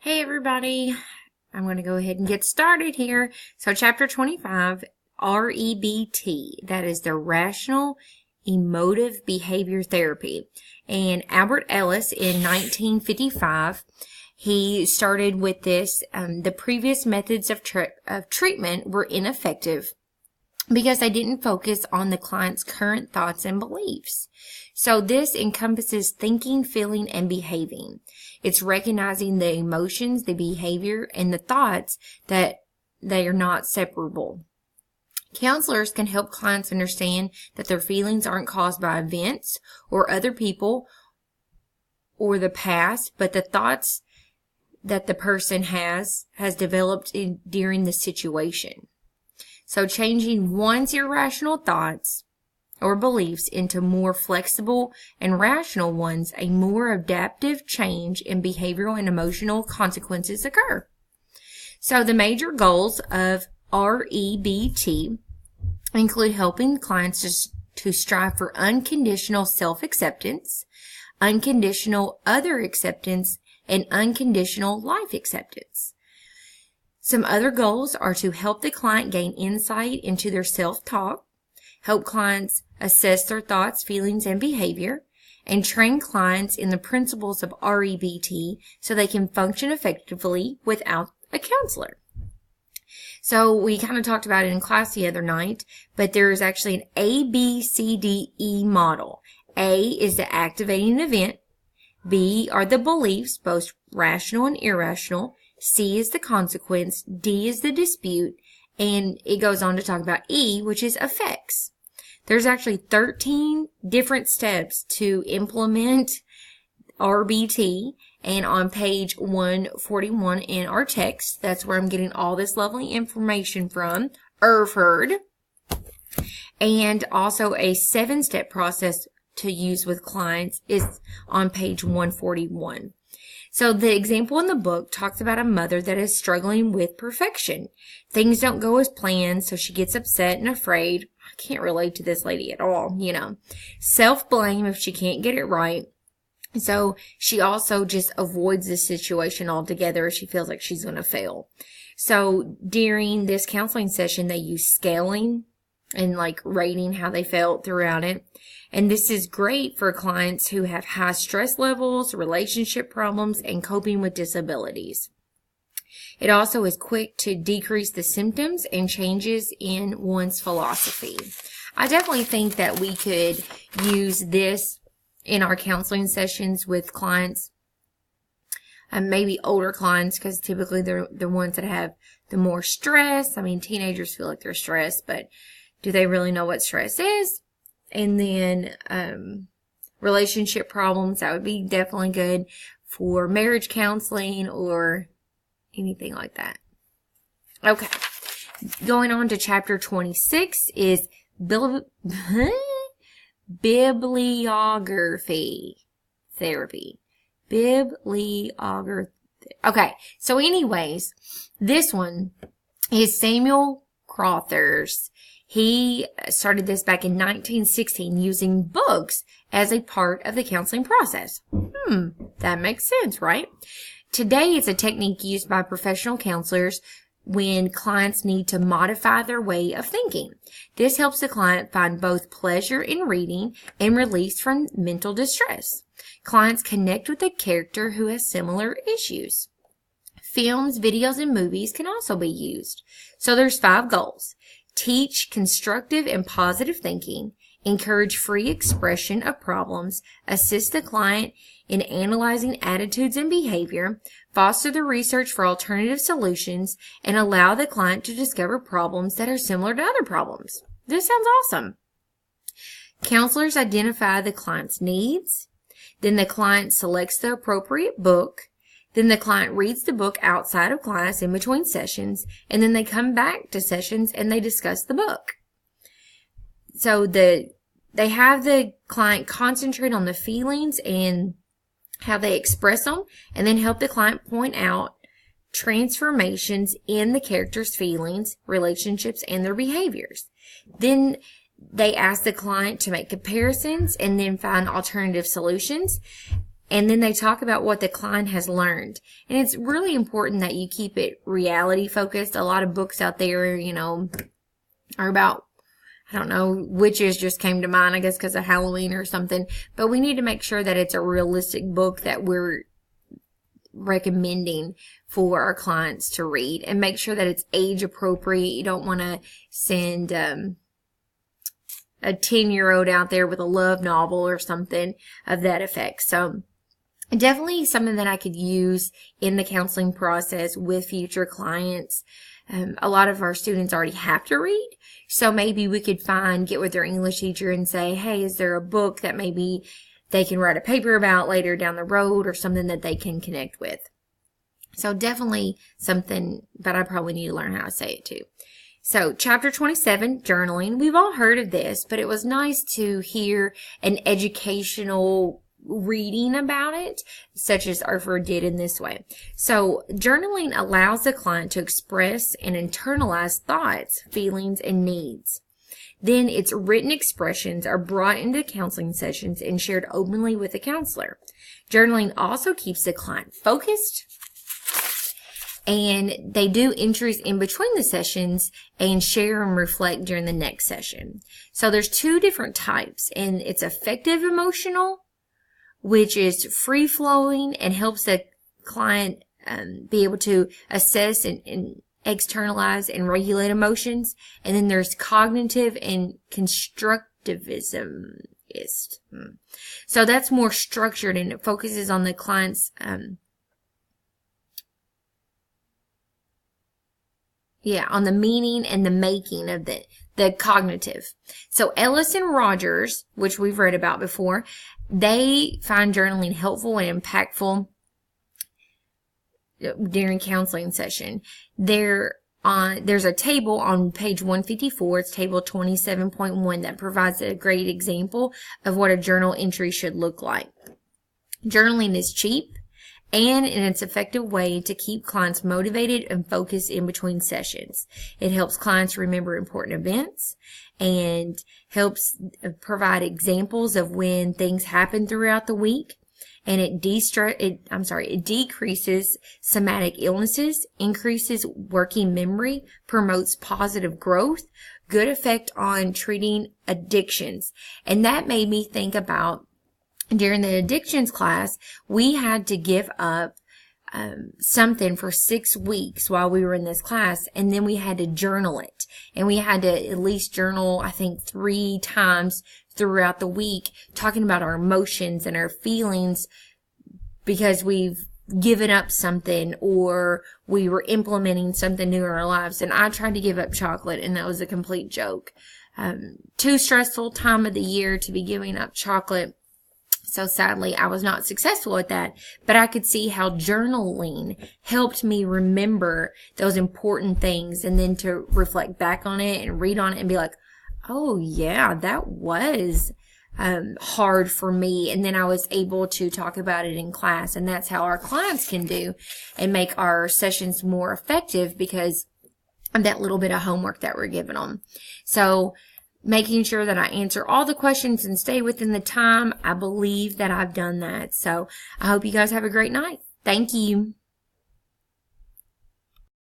Hey everybody, I'm going to go ahead and get started here. So chapter 25, REBT, that is the Rational Emotive Behavior Therapy. And Albert Ellis in 1955, he started with this. The previous methods of treatment were ineffective because they didn't focus on the client's current thoughts and beliefs. So this encompasses thinking, feeling, and behaving. It's recognizing the emotions, the behavior, and the thoughts that they are not separable. Counselors can help clients understand that their feelings aren't caused by events or other people or the past, but the thoughts that the person has developed during the situation. So changing one's irrational thoughts or beliefs into more flexible and rational ones, a more adaptive change in behavioral and emotional consequences occur. So the major goals of REBT include helping clients to strive for unconditional self-acceptance, unconditional other acceptance, and unconditional life acceptance. Some other goals are to help the client gain insight into their self-talk, help clients assess their thoughts, feelings, and behavior, and train clients in the principles of REBT so they can function effectively without a counselor. So we kind of talked about it in class the other night, but there is actually an ABCDE model. A is the activating event. B are the beliefs, both rational and irrational. C is the consequence. D is the dispute. And it goes on to talk about E, which is effects. There's actually 13 different steps to implement RBT, and on page 141 in our text, that's where I'm getting all this lovely information from, Erford, and also a 7-step process to use with clients is on page 141. So the example in the book talks about a mother that is struggling with perfection. Things don't go as planned, so she gets upset and afraid. I can't relate to this lady at all, Self-blame if she can't get it right. So she also just avoids the situation altogether. She feels like she's going to fail. So during this counseling session, they use scaling and rating how they felt throughout it. And this is great for clients who have high stress levels, relationship problems, and coping with disabilities. It also is quick to decrease the symptoms and changes in one's philosophy. I definitely think that we could use this in our counseling sessions with clients, and maybe older clients, because typically they're the ones that have the more stress. I mean, teenagers feel like they're stressed, but do they really know what stress is? And then relationship problems, that would be definitely good for marriage counseling or anything like that. Okay. Going on to chapter 26 is bibliography therapy. Bibliography. Okay. So anyways, this one is Samuel Crothers. He started this back in 1916 using books as a part of the counseling process. That makes sense, right? Today, it's a technique used by professional counselors when clients need to modify their way of thinking. This helps the client find both pleasure in reading and release from mental distress. Clients connect with a character who has similar issues. Films, videos, and movies can also be used. So there's 5 goals. Teach constructive and positive thinking, encourage free expression of problems, assist the client in analyzing attitudes and behavior, foster the research for alternative solutions, and allow the client to discover problems that are similar to other problems. This sounds awesome. Counselors identify the client's needs, then the client selects the appropriate book, then the client reads the book outside of class in between sessions, and then they come back to sessions and they discuss the book. So they have the client concentrate on the feelings and how they express them, and then help the client point out transformations in the character's feelings, relationships, and their behaviors. Then they ask the client to make comparisons and then find alternative solutions. And then they talk about what the client has learned. And it's really important that you keep it reality focused. A lot of books out there, are about, I don't know, witches just came to mind, I guess, because of Halloween or something. But we need to make sure that it's a realistic book that we're recommending for our clients to read, and make sure that it's age appropriate. You don't want to send a 10-year-old out there with a love novel or something of that effect. So definitely something that I could use in the counseling process with future clients. A lot of our students already have to read, so maybe we could get with their English teacher and say, hey, is there a book that maybe they can write a paper about later down the road, or something that they can connect with. So definitely something, but I probably need to learn how to say it too. So chapter 27, journaling. We've all heard of this, but it was nice to hear an educational reading about it, such as Arthur did in this way. So journaling allows the client to express and internalize thoughts, feelings, and needs. Then its written expressions are brought into counseling sessions and shared openly with the counselor. Journaling also keeps the client focused, and they do entries in between the sessions and share and reflect during the next session. So there's two different types, and it's affective emotional, which is free-flowing and helps the client be able to assess and externalize and regulate emotions. And then there's cognitive and constructivism. So that's more structured, and it focuses on the client's on the meaning and the making of the cognitive. So Ellis and Rogers, which we've read about before, they find journaling helpful and impactful during counseling session. There's a table on page 154, it's table 27.1, that provides a great example of what a journal entry should look like. Journaling is cheap and in its effective way to keep clients motivated and focused in between sessions. It helps clients remember important events and helps provide examples of when things happen throughout the week. And it decreases somatic illnesses, increases working memory, promotes positive growth, good effect on treating addictions. And that made me think about, during the addictions class, we had to give up something for 6 weeks while we were in this class, and then we had to journal it. And we had to at least journal, I think, 3 times throughout the week, talking about our emotions and our feelings, because we've given up something or we were implementing something new in our lives. And I tried to give up chocolate, and that was a complete joke. Too stressful time of the year to be giving up chocolate. So sadly, I was not successful at that, but I could see how journaling helped me remember those important things, and then to reflect back on it and read on it and be like, oh yeah, that was hard for me. And then I was able to talk about it in class, and that's how our clients can do and make our sessions more effective, because of that little bit of homework that we're giving them. So making sure that I answer all the questions and stay within the time, I believe that I've done that. So I hope you guys have a great night. Thank you.